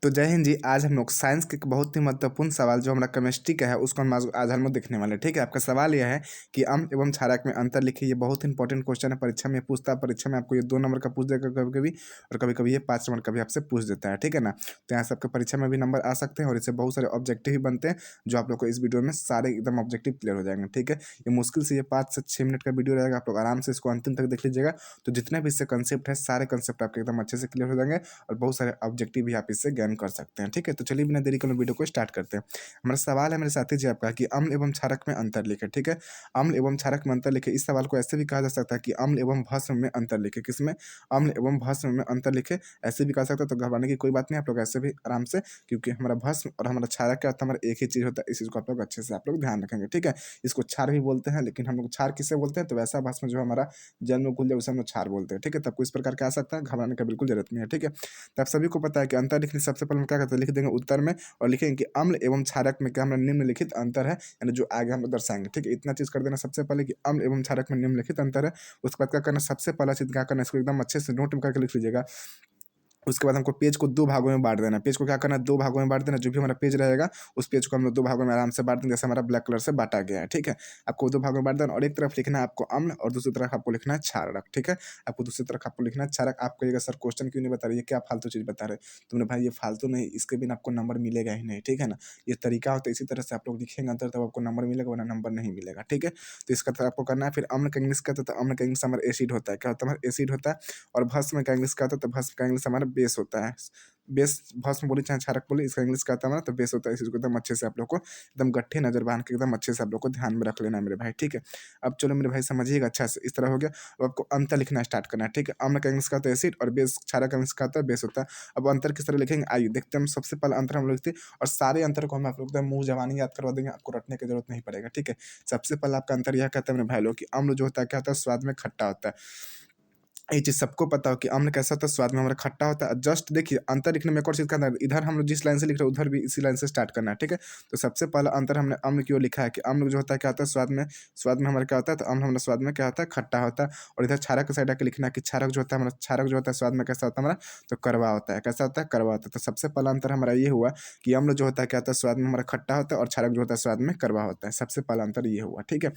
तो जय हिंद जी। आज हम लोग साइंस के एक बहुत ही महत्वपूर्ण सवाल जो हमारा केमिस्ट्री का है उसको आज हम लोग देखने वाले हैं। ठीक है, आपका सवाल यह है कि अम्ल एवं क्षारक में अंतर लिखिए। ये बहुत इंपॉर्टेंट क्वेश्चन है, परीक्षा में पूछता है। परीक्षा में आपको ये 2 नंबर का पूछ देगा कभी कभी, और कभी कभी ये 5 नंबर का भी आपसे पूछ देता है। ठीक है ना, तो यहाँ से आपके परीक्षा में भी नंबर आ सकते हैं और इससे बहुत सारे ऑब्जेक्टिव भी बनते हैं जो आप लोग को इस वीडियो में सारे एकदम ऑब्जेक्टिव क्लियर हो जाएंगे। ठीक है, ये मुश्किल से ये 5 से 6 मिनट का वीडियो रहेगा, आप लोग आराम से इसको अंतिम तक देख लीजिएगा। तो जितने भी इससे कंसेप्ट है सारे कंसेप्ट आपके एकदम अच्छे से क्लियर हो जाएंगे और बहुत सारे ऑब्जेक्टिव भी आप इससे ज्ञान कर सकते हैं। ठीक है, तो चलिए बिना देरी के वीडियो को स्टार्ट करते हैं। हमारा सवाल है मेरे साथी जी आपका कि अम्ल एवं क्षारक में अंतर लिखे। ठीक है, अम्ल एवं क्षारक में अंतर लिखे। इस सवाल को ऐसे भी कहा जा सकता है कि अम्ल एवं भस्म में अंतर लिखे। किसमें? अम्ल एवं भस्म में अंतर लिखे, ऐसे भी कहा सकता है। तो घबराने की कोई बात नहीं, आप लोग ऐसे भी आराम से, क्योंकि हमारा भस्म और हमारा क्षारक क्या होता है, हमारा एक ही चीज होता है। इस चीज को आप लोग अच्छे से आप लोग ध्यान रखेंगे। ठीक है, इसको क्षार भी बोलते हैं, लेकिन हम लोग क्षार किसे बोलते हैं? तो वैसा भस्म जो हमारा जल में घुल जाए उसे हम लोग क्षार बोलते हैं। ठीक है, तब कोई इस प्रकार का आ सकता है, घबराने का बिल्कुल जरूरत नहीं है। ठीक है, तो आप सभी को पता है कि अंतर लिखने सबसे पहले हम क्या करते हैं, लिख देंगे उत्तर में और लिखेंगे कि अम्ल एवं क्षारक में क्या हमारा निम्नलिखित अंतर है, यानी जो आगे हम लोग दर्शाएंगे। ठीक है, इतना चीज कर देना सबसे पहले कि अम्ल एवं क्षारक में निम्नलिखित अंतर है। उसके बाद क्या करना, सबसे पहला चीज क्या करना, इसको एकदम अच्छे से नोट करके लिख लीजिएगा। उसके बाद हमको पेज को 2 भागों में बांट देना। पेज को क्या करना है, 2 भागों में बांट देना। जो भी हमारा पेज रहेगा उस पेज को हम लोग 2 भागों में आराम से बांट देंगे, जैसे हमारा ब्लैक कलर से बांटा गया है। ठीक है, आपको 2 भागों में बांट देना और एक तरफ लिखना है आपको अम्ल और दूसरी तरफ आपको लिखना है क्षारक। ठीक है, आपको दूसरी तरफ आपको लिखना है क्षारक। आप कहिएगा सर क्वेश्चन क्यों नहीं बता रही है, क्या फालतू चीज बता रहे? तुमने भाई ये फालतू नहीं, इसके बिना आपको नंबर मिलेगा ही नहीं। ठीक है ना, ये तरीका होता है, इसी तरह से आप लोग लिखेंगे अंतर तब आपको नंबर मिलेगा, वरना नंबर नहीं मिलेगा। ठीक है, तो इसका तरह आपको करना है। फिर अम्ल का इंग्लिश कहते हैं, तो अम्ल का इंग्लिश हमारा एसिड होता है। क्या होता है? हमारा एसिड होता है। और भस्म का इंग्लिश कहते हैं, तो भस्म का इंग्लिश हमारा बेस होता है। बेस, भस्म बोली चाहे क्षारक बोली, इसका इंग्लिश क्या था, तो बेस होता है। इसी को एकदम अच्छे से आप लोग को एकदम गट्ठे नजर बांध के एकदम अच्छे से आप लोग को ध्यान में रख लेना है मेरे भाई। ठीक है, अब चलो मेरे भाई समझिएगा अच्छा से। इस तरह हो गया। अब आपको अंतर लिखना स्टार्ट करना है। ठीक है, अम्ल का इंग्लिश का होता है एसिड और बेस, क्षारक का इंग्लिश का होता है बेस होता है। अब अंतर किस तरह लिखेंगे, आइए देखते हैं। हम सबसे पहले अंतर हम लिखते हैं और सारे अंतर को हम आप लोग एकदम मुंह जबानी याद करवा देंगे, आपको रटने की जरूरत नहीं पड़ेगा। ठीक है, सबसे पहले आपका अंतर यह कहता है मेरे भाई लोग कि अम्ल जो होता है क्या होता है, स्वाद में खट्टा होता है। ये चीज सबको पता हो कि अम्ल कैसा होता है, स्वाद में हमारा खट्टा होता है। जस्ट देखिए अंतर लिखने में एक और चीज करना है, इधर हम लोग जिस लाइन से लिख रहे हैं उधर भी इसी लाइन से स्टार्ट करना है। ठीक है, तो सबसे पहला अंतर हमने अम्ल की ओर लिखा है कि अम्ल जो होता है क्या होता है, स्वाद में हमारा क्या होता है, तो अम्ल हमारा स्वाद में क्या होता है, खट्टा होता है। और इधर क्षारक के साइड आके लिखना है कि क्षारक जो होता है हमारा, क्षारक जो होता है स्वाद में कैसा होता है हमारा, तो कड़वा होता है। कैसा होता है? कड़वा होता है। तो सबसे पहला अंतर हमारा ये हुआ कि अम्ल जो होता है क्या होता है, स्वाद में हमारा खट्टा होता है, और क्षारक जो होता है स्वाद में कड़वा होता है। सबसे पहला अंतर ये हुआ। ठीक है,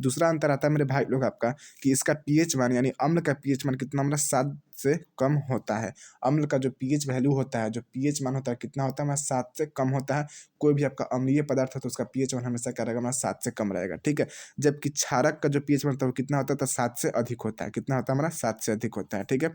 दूसरा अंतर आता है मेरे भाई लोग आपका कि इसका पीएच मान, यानी अम्ल का पीएच मान कितना हमारा 7 से कम होता है। अम्ल का जो पीएच वैल्यू होता है, जो पीएच मान होता है कितना होता है हमारा, 7 से कम होता है। कोई भी आपका अम्लीय पदार्थ है तो उसका पीएच मान हमेशा क्या रहेगा हमारा, 7 से कम रहेगा। ठीक है, जबकि क्षारक का जो पीएच मान होता है वो कितना होता है, तो 7 से अधिक होता है। कितना होता है हमारा, 7 से अधिक होता है। ठीक है,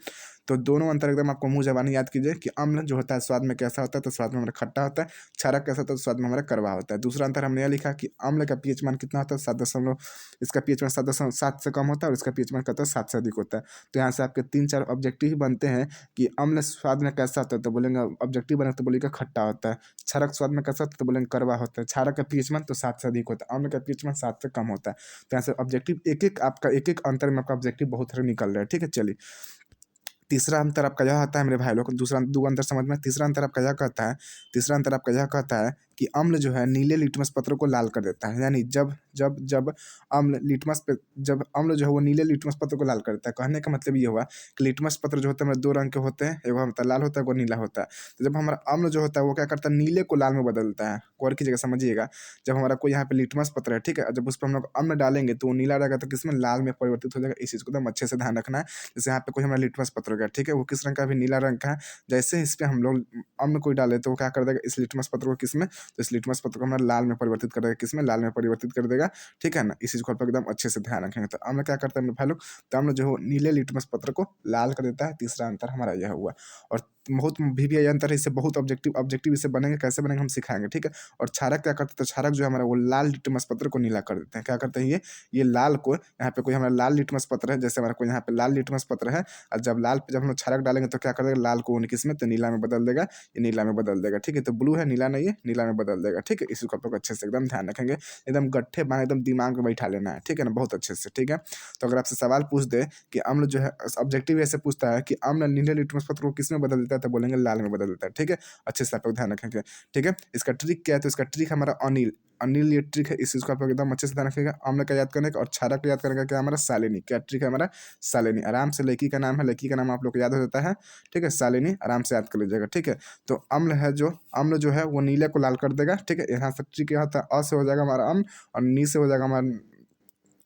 तो दोनों अंतर एकदम आपको मुंह जबानी याद कीजिए कि अम्ल जो होता है स्वाद में कैसा होता है, तो स्वाद में हमारा खट्टा होता है। क्षारक कैसा होता है, तो स्वाद में हमारा कड़वा होता है। दूसरा अंतर हमने यह लिखा कि अम्ल का पीएच मान कितना होता है, 7 इसका पीएच मान 7 से कम होता है और इसका पीएच मान कहता है 7 से अधिक होता है। तो यहाँ से आपके 3-4 ऑब्जेक्टिव ही बनते हैं कि अम्ल स्वाद में कैसा होता है, तो बोलेंगे ऑब्जेक्टिव बने तो बोलेगा खट्टा होता है। क्षारक स्वाद में कैसा होता है, तो बोलेंगे कड़वा होता है। क्षारक का पीएच मान तो 7 से अधिक होता है, अम्ल का पीएच मान 7 से कम होता है। तो यहाँ से ऑब्जेक्टिव एक एक अंतर में आपका ऑब्जेक्टिव बहुत सारे निकल रहा है। ठीक है, चलिए तीसरा अंतर आपका यह आता है मेरे भाई लोग, दूसरा 2 अंतर समझ में। तीसरा अंतर आपका यह कहता है, तीसरा अंतर आपका यह कहता है कि अम्ल जो है नीले लिटमस पत्र को लाल कर देता है। यानी जब जब जब अम्ल लिटमस पे, जब अम्ल जो है वो नीले लिटमस पत्र को लाल कर देता है। कहने का मतलब ये हुआ कि लिटमस पत्र जो होता है हमारे 2 रंग के होते हैं, एगो हमारा लाल होता है, एगो नीला होता है। तो जब हमारा अम्ल जो होता है वो क्या करता है, नीले को लाल में बदलता है। गौर की जगह समझिएगा, जब हमारा कोई यहाँ पे लिटमस पत्र है, ठीक है, जब उस पर हम लोग अम्ल डालेंगे तो वो नीला रहेगा, तो किसमें, लाल में परिवर्तित हो जाएगा। इस चीज को एकदम अच्छे से ध्यान रखना है। जैसे यहाँ पे कोई हमारा लिटमस पत्र हो गया, ठीक है, वो किस रंग का, भी नीला रंग का है। जैसे इस पे हम लोग अम्ल कोई डाले तो वो क्या कर देगा, इस लिटमस पत्र को किसमें, तो इस लिटमस पत्र को हमारा लाल में परिवर्तित कर देगा। किसमें, लाल में परिवर्तित कर देगा। ठीक है ना, इस चीज को आप एकदम अच्छे से ध्यान रखेंगे। तो अम्ल क्या करता है मेरे भाई लोग, तो अम्ल जो है नीले लिटमस पत्र को लाल कर देता है। तीसरा अंतर हमारा यह हुआ। और बहुत भी अंतर है, इससे बहुत ऑब्जेक्टिव ऑब्जेक्टिव इससे बनेंगे, कैसे बनेंगे हम सिखाएंगे। ठीक है, और क्षारक क्या करते हैं, तो क्षारक जो है हमारा वो लाल लिटमस पत्र को नीला कर देते हैं। क्या करते हैं ये लाल को, यहाँ पे कोई हमारा लाल लिटमस पत्र है, जैसे हमारा कोई यहाँ पे लाल लिटमस पत्र है, और जब लाल पे जब हम लोग क्षारक डालेंगे तो क्या कर देगा, लाल को किस में, तो नीला में बदल देगा। ये नीला में बदल देगा। ठीक है, तो ब्लू है, नीला नहीं है, नीला में बदल देगा। ठीक है, इसी को आप लोग अच्छे से एकदम ध्यान रखेंगे, एकदम गट्ठे बांध एकदम दिमाग में बैठा लेना है। ठीक है ना, बहुत अच्छे से। ठीक है, तो अगर आपसे सवाल पूछ दे कि अम्ल जो है, ऑब्जेक्टिव ऐसे पूछता है कि अम्ल नीले लिटमस पत्र को किस में बदल देता है, तो बोलेंगे लाल में बदल देता है। ठीक है, अच्छे से आप लोग ध्यान रखेंगे। ठीक है, इसका ट्रिक क्या है, तो इसका ट्रिक हमारा अनिल, अनिल ये ट्रिक है, इस चीज़ को आप लोग एकदम अच्छे से ध्यान रखिएगा। अम्ल का याद करने का और क्षारक का याद करने का क्या हमारा सालिनी, क्या ट्रिक है हमारा सालिनी। आराम से लड़की का नाम है, लड़की का नाम आप लोग को याद हो जाता है, ठीक है, सालिनी आराम से याद कर लीजिएगा, ठीक है। तो अम्ल है जो अम्ल जो है वो नीले को लाल कर देगा, ठीक है। यहाँ से ट्रिक क्या होता है, अ से हो जाएगा हमारा अम्ल और नी से हो जाएगा हमारा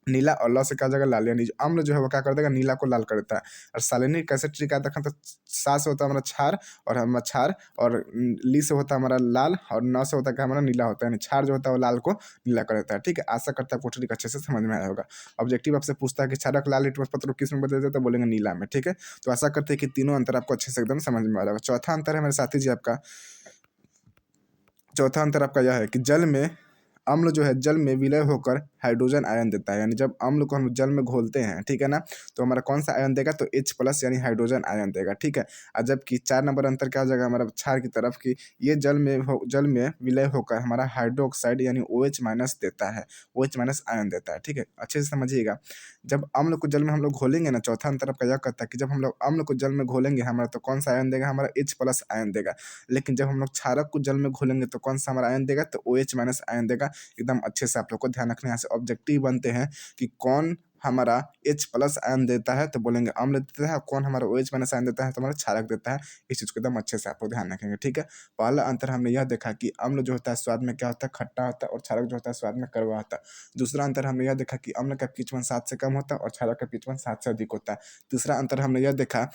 नीला और ल से क्या हो जाएगा लाल, यानी अम्ल जो है वो क्या कर देगा नीला को लाल कर देता है। और सालिनी कैसे ट्रिक आता है, तो सा से होता है हमारा क्षार और हमारा क्षार और ली से होता है हमारा लाल और न से होता है क्या हमारा नीला होता है, यानी क्षार जो होता है वो लाल को नीला कर देता है, ठीक है। आशा करता है आपको ट्रिक अच्छे से समझ में आया होगा। ऑब्जेक्टिव आपसे पूछता है कि क्षारक लाल लिटमस पत्र को किस में बदल देते हैं, तो बोलेंगे नीला में, ठीक है। तो आशा करते हैं कि तीनों अंतर आपको अच्छे से एकदम समझ में आ जाएगा। चौथा अंतर है मेरे साथी जी आपका, चौथा अंतर आपका यह है कि जल में अम्ल जो है जल में विलय होकर हाइड्रोजन आयन देता है, यानी जब अम्ल को हम जल में घोलते हैं, ठीक है ना, तो हमारा कौन सा आयन देगा, तो H+ यानी हाइड्रोजन आयन देगा, ठीक है। और जबकि 4 नंबर अंतर क्या हो जाएगा हमारा क्षार की तरफ की, ये जल में विलय होकर हमारा हाइड्रोक्साइड यानी OH- देता है, OH- आयन देता है, ठीक है। अच्छे से समझिएगा, जब अम्ल को जल में हम लोग घोलेंगे ना, चौथा अंतर आपका यह कहता है कि जब हम लोग अम्ल को जल में घोलेंगे हमारा तो कौन सा आयन देगा, हमारा H+ आयन देगा। लेकिन जब हम लोग क्षारक को जल में घोलेंगे तो कौन सा हमारा आयन देगा, तो OH- आयन देगा। एकदम अच्छे से आप लोग को ध्यान रखना है। यहाँ से ऑब्जेक्टिव बनते हैं कि कौन हमारा H+ आयन देता है, तो बोलेंगे अम्ल देता है, और कौन हमारा OH- आयन देता है तो हमारा क्षारक देता है। इस चीज़ को एकदम अच्छे से आप लोग ध्यान रखेंगे, ठीक है। पहला अंतर हमने यह देखा कि अम्ल जो होता है स्वाद में क्या होता है, खट्टा होता है, और क्षारक जो होता है स्वाद में कड़वा होता है। दूसरा अंतर हमने यह देखा कि अम्ल का पीएच 7 से कम होता है और क्षारक का पीएच 7 से अधिक होता है। तीसरा अंतर हमने यह देखा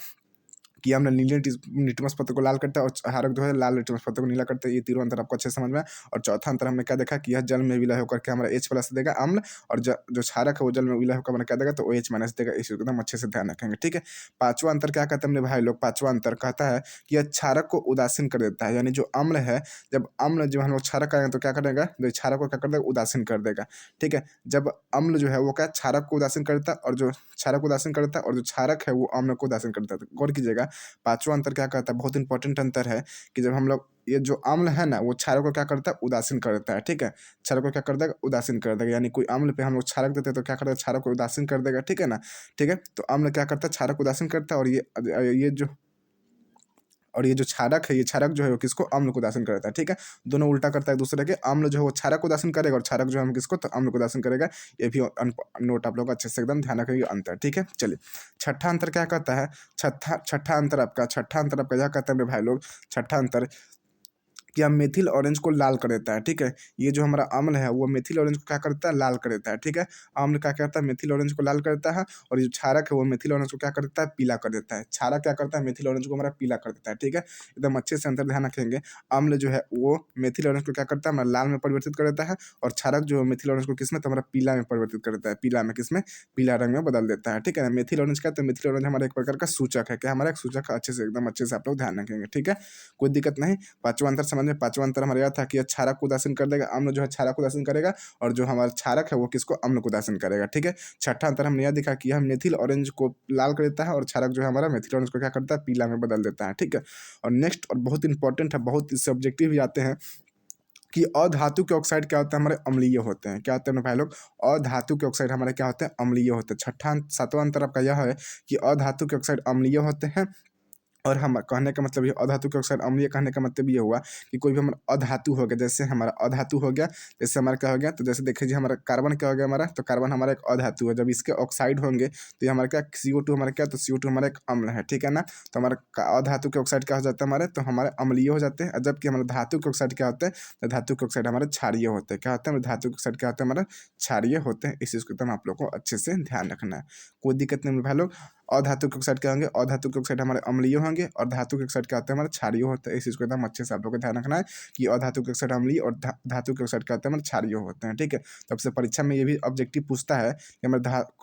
कि हमने नीले लिटमस पत्र को लाल करता है और क्षारक जो है लाल लिटमस पत्र को नीला करता है। ये तीनों अंतर आपको अच्छे से समझ में आया। और चौथा अंतर हमने क्या देखा कि यह जल में विलय होकर के हमारा H+ देगा अम्ल, और जो क्षारक है वो जल में विलय होकर हमारा क्या देगा, तो OH- देगा। इस चीज़ को एकदम अच्छे से ध्यान रखेंगे, ठीक है। पांचवा अंतर क्या कहते हैं हमने भाई लोग, पांचवा अंतर कहता है कि यह क्षारक को उदासीन कर देता है, यानी जो अम्ल है, जब हम लोग क्षारक आएंगे तो क्या करेगा, जो क्षारक को क्या कर देगा, उदासीन कर देगा, ठीक है। जब अम्ल जो है वो क्या क्षारक को उदासीन करता है, और जो क्षारक को उदासीन करता है, और जो क्षारक है वो अम्ल को उदासीन करता है। तो गौर कीजिएगा, पांचवा अंतर क्या कहता है, बहुत इंपॉर्टेंट अंतर है कि जब हम लोग ये जो अम्ल है ना वो क्षारक को क्या करता है, उदासीन कर देता है, ठीक है। क्षारक को क्या कर देगा, उदासीन कर देगा। यानी कोई अम्ल पे हम लोग क्षारक देते हैं तो क्या करता है, क्षारक को उदासीन कर देगा, ठीक है ना, ठीक है। तो अम्ल क्या करता है, क्षारक को उदासीन करता है, और ये जो क्षारक है, ये क्षारक जो है वो किसको, अम्ल को उदासीन करता है, ठीक है। दोनों उल्टा करता है दूसरे के, अम्ल जो है वो क्षारक को उदासीन करेगा और क्षारक जो है हम किसको, तो अम्ल को उदासीन करेगा। ये भी नोट आप लोग अच्छे से एकदम ध्यान रखेंगे अंतर, ठीक है। चलिए छठा अंतर क्या कहता है, छठा अंतर आपका यह कहता है मेरे भाई लोग, छठा अंतर कि हम मेथिल ऑरेंज को लाल कर देता है, ठीक है। ये जो हमारा अम्ल है वो मेथिल ऑरेंज को क्या करता है, लाल कर देता है, ठीक है। अम्ल क्या करता है, मेथिल ऑरेंज को लाल कर देता है, और जो क्षारक है वो मेथिल ऑरेंज को क्या कर देता है, पीला कर देता है। क्षारक क्या करता है, मेथिल ऑरेंज को हमारा पीला कर देता है, ठीक है। एकदम अच्छे से अंतर ध्यान रखेंगे। अम्ल जो है वो मेथिल ऑरेंज को क्या करता है, हमारा लाल में परिवर्तित कर देता है, और क्षारक जो है मेथिल ऑरेंज को किसमें, तो हमारा पीला में परिवर्तित कर देता है, पीला में किसमें, पीला रंग में बदल देता है, ठीक है ना। मेथिल ऑरेंज का, तो मेथिल ऑरेंज हमारा एक प्रकार का सूचक है, क्या हमारा एक सूचक है। अच्छे से एकदम अच्छे से आप लोग ध्यान रखेंगे, ठीक है, कोई दिक्कत नहीं। पांचवा अंतर समझ में, पांचवा अंतर हमारा यह था कि यह क्षारक को उदासीन कर देगा, अम्ल जो है क्षारक को उदासीन करेगा, और जो हमारा क्षारक है वो किसको, अम्ल को उदासीन करेगा, ठीक है। छठा अंतर हमने यह देखा कि यह मेथिल ऑरेंज को लाल कर देता है, और क्षारक जो है हमारा मेथिल ऑरेंज को क्या करता है, पीला में बदल देता है, ठीक है। और नेक्स्ट और बहुत इंपॉर्टेंट है, बहुत इससे ऑब्जेक्टिव भी आते हैं कि अधातु के ऑक्साइड क्या होते हैं, हमारे अम्लीय होते हैं। क्या होते हैं भाई लोग, अधातु के ऑक्साइड हमारे क्या होते हैं, अम्लीय होते हैं। सातवां अंतर आपका यह है कि अधातु के ऑक्साइड अम्लीय होते हैं। और हम कहने का मतलब ये अधातु के ऑक्साइड अम्लीय कहने का मतलब ये हुआ कि कोई भी हमारा अधातु हो गया, जैसे हमारा अधातु हो गया, जैसे हमारा क्या हो गया, तो जैसे देखिए हमारा कार्बन क्या हो गया हमारा, तो कार्बन हमारा एक अधातु है। जब इसके ऑक्साइड होंगे तो ये हमारा क्या, CO2 हमारा क्या, तो CO2 हमारा एक अम्ल है, ठीक है ना। तो हमारा अधातु के ऑक्साइड क्या हो जाता है हमारे, तो हमारे अम्लीय हो जाते हैं। जबकि हमारे धातु के ऑक्साइड क्या होते हैं, तो धातु के ऑक्साइड हमारे क्षारीय होते हैं। क्या होते हैं, धातु के ऑक्साइड क्या होते हैं, हमारे क्षारीय होते हैं। इस चीज़ को एकदम आप लोग को अच्छे से ध्यान रखना है, कोई दिक्कत नहीं भाई लोग। अधातु के ऑक्साइड क्या होंगे, अधातु के ऑक्साइड हमारे अम्लीय होंगे, और धातु के ऑक्साइड क्या होते हैं, हमारे क्षारीय होते हैं। इस चीज़ को एकदम अच्छे से आप लोग को ध्यान रखना है कि अधातु के ऑक्साइड अम्लीय और धातु के ऑक्साइड क्या होते हैं, हमारे क्षारीय होते हैं, ठीक है। तो आपसे परीक्षा में ये भी ऑब्जेक्टिव पूछता है कि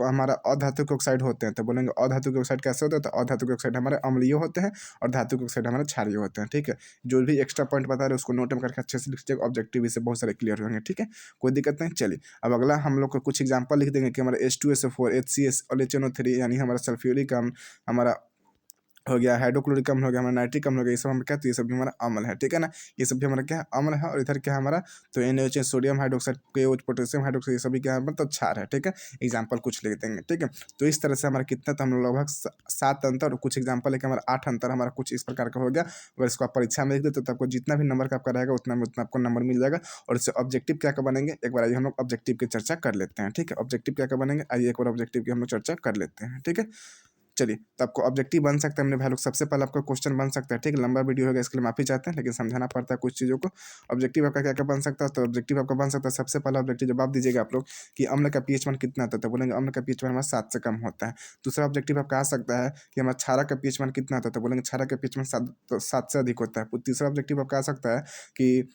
हमारा अधातु के ऑक्साइड होते हैं, तो बोलेंगे अधातु के ऑक्साइड कैसे होते हैं, तो अधातु के ऑक्साइड हमारे अम्लीय होते हैं, और धातु के ऑक्साइड हमारे क्षारीय होते हैं, ठीक है। जो भी एक्स्ट्रा पॉइंट बता रहे हैं उसको नोट में करके अच्छे से लिख लीजिएगा, ऑब्जेक्टिव इससे बहुत सारे क्लियर होंगे, ठीक है, कोई दिक्कत नहीं। चलिए अब अगला हम लोग को कुछ एग्जाम्पल लिख देंगे कि हमारे H2SO4 HCS और HNO3 यानी हमारा सल्फ्यूरिक अम्ल, हमारा हो गया, हाइड्रोक्लोरिक अम्ल हो गया, हमारा नाइट्रिक अम्ल हो गया, ये सब हमारा क्या, तो ये सब भी हमारा अम्ल है, ठीक है ना। ये सब भी हमारा क्या है, अम्ल है। और इधर क्या है हमारा, तो NaOH, sodium hydroxide, KOH, potassium hydroxide, ये सभी क्या है मतलब क्षार है, ठीक है। एग्जाम्पल कुछ लिख देंगे, ठीक है। तो इस तरह से हमारा कितना, तो हम लोग लगभग 7 अंतर और कुछ एग्जाम्पल है कि हमारा 8 अंतर हमारा कुछ इस प्रकार का हो गया। अगर इसको आप परीक्षा में लिख देते तो आपको जितना भी नंबर का आपका रहेगा उतना में उतना आपको नंबर मिल जाएगा। और इससे ऑब्जेक्टिव क्या क्या बनेंगे, एक बार आइए हम लोग ऑब्जेक्टिव की चर्चा कर लेते हैं, ठीक है। ऑब्जेक्टिव क्या क्या बनेंगे, आइए एक बार ऑब्जेक्टिव की हम लोग चर्चा कर लेते हैं, ठीक है। चलिए, तो आपको ऑब्जेक्टिव बन सकता है मेरे भाई लोग, सबसे पहले आपका क्वेश्चन बन सकता है, ठीक है। लंबा वीडियो होगा इसके लिए माफी चाहते हैं, लेकिन समझाना पड़ता है कुछ चीज़ों को। ऑब्जेक्टिव आपका क्या क्या बन सकता है, तो ऑब्जेक्टिव आपका बन सकता है, सबसे पहला ऑब्जेक्टिव जवाब दीजिएगा आप लोग कि अम्ल का पीएच मान कितना आता है, तो बोलेंगे अम्ल का पीएच मान हमारा 7 से कम होता है। दूसरा ऑब्जेक्टिव आपका आ सकता है कि हमारा क्षारक का पीएच मान कितना आता है, तो बोलेंगे क्षारक का पीएच मान 7 से अधिक होता है। तीसरा ऑब्जेक्टिव आपका आ सकता है कि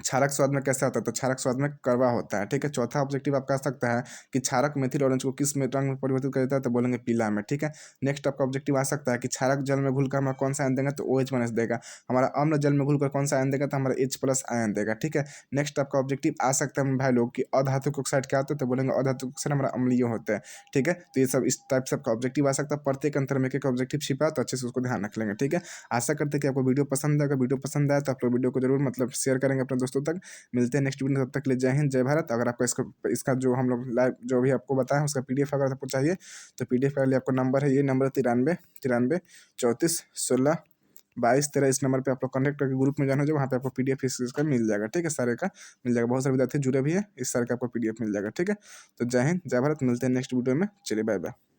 क्षारक स्वाद में कैसा होता है, तो क्षारक स्वाद में कड़वा होता है, ठीक है। चौथा ऑब्जेक्टिव आपका आ सकता है कि क्षारक मेथिल ऑरेंज को किस में रंग में परिवर्तित कर देता है, तो बोलेंगे पीला में, ठीक है। नेक्स्ट आपका ऑब्जेक्टिव आ सकता है कि क्षारक जल में घुलकर हमारा कौन सा आयन देगा, तो OH- देगा। हमारा अम्ल जल में घुलकर कौन सा आयन देगा, तो हमारा H+ आयन देगा, ठीक है। नेक्स्ट आपका ऑब्जेक्टिव आ सकता है भाई लोग कि अधातुक ऑक्साइड क्या होता है, तो बोलेंगे अधातुक ऑक्साइड हमारा अम्लीय होता है, ठीक है। तो ये सब इस टाइप से आपका ऑब्जेक्टिव आ सकता है। प्रत्येक अंतर में एक ऑब्जेक्टिव छिपा है, तो अच्छे से उसको ध्यान रख लेंगे, ठीक है। आशा करते हैं कि आपको वीडियो पसंद है। अगर वीडियो पसंद आया तो आप लोग वीडियो को जरूर मतलब शेयर करेंगे अपने दोस्तों तक। मिलते हैं नेक्स्ट वीडियो में, तब तक के लिए जय हिंद, जय भारत। अगर आपको इसका इसका जो हम लोग लाइव जो भी आपको बताएं उसका PDF अगर आपको चाहिए, तो PDF के लिए आपको नंबर है, ये नंबर 93 34 इस नंबर पे आप लोग कॉन्टैक्ट करके ग्रुप में जाना, जो वहाँ पे आपको PDF इसका मिल जाएगा, ठीक है। सारे का मिल जाएगा, बहुत सारे विद्यार्थी जुड़े भी हैं, इस सारे का आपको PDF मिल जाएगा, ठीक है। तो जय हिंद, जय भारत, मिलते हैं नेक्स्ट वीडियो में, चलिए बाय बाय।